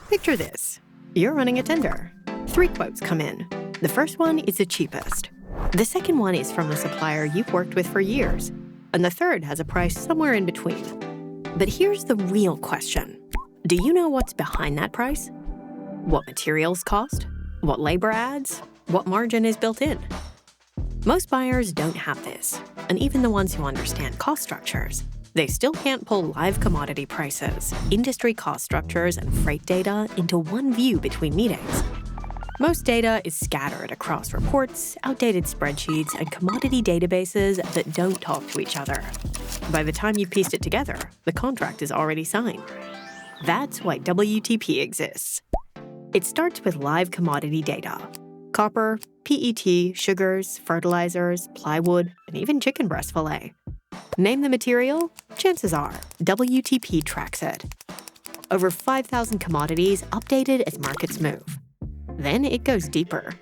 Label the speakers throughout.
Speaker 1: Picture this. You're running a tender. 3 quotes come in. The first one is the cheapest. The second one is from a supplier you've worked with for years. And the third has a price somewhere in between. But here's the real question. Do you know what's behind that price? What materials cost? What labor adds? What margin is built in? Most buyers don't have this, and even the ones who understand cost structures, they still can't pull live commodity prices, industry cost structures, and freight data into one view between meetings. Most data is scattered across reports, outdated spreadsheets, and commodity databases that don't talk to each other. By the time you've pieced it together, the contract is already signed. That's why WTP exists. It starts with live commodity data. Copper, PET, sugars, fertilizers, plywood, and even chicken breast fillet. Name the material? Chances are WTP tracks it. Over 5,000 commodities updated as markets move. Then it goes deeper.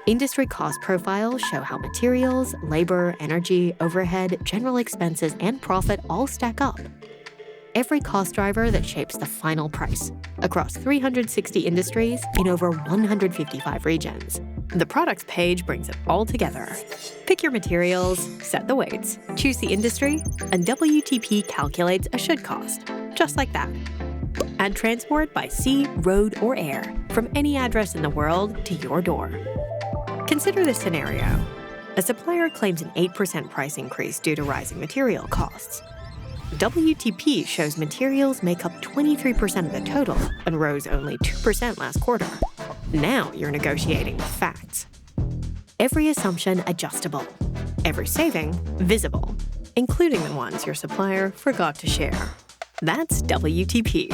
Speaker 1: Industry cost profiles show how materials, labor, energy, overhead, general expenses, and profit all stack up. Every cost driver that shapes the final price, across 360 industries in over 155 regions. The products page brings it all together. Pick your materials, set the weights, choose the industry, and WTP calculates a should cost, just like that. Add transport by sea, road, or air, from any address in the world to your door. Consider this scenario. A supplier claims an 8% price increase due to rising material costs. WTP shows materials make up 23% of the total and rose only 2% last quarter. Now you're negotiating with facts. Every assumption adjustable. Every saving visible, including the ones your supplier forgot to share. That's WTP.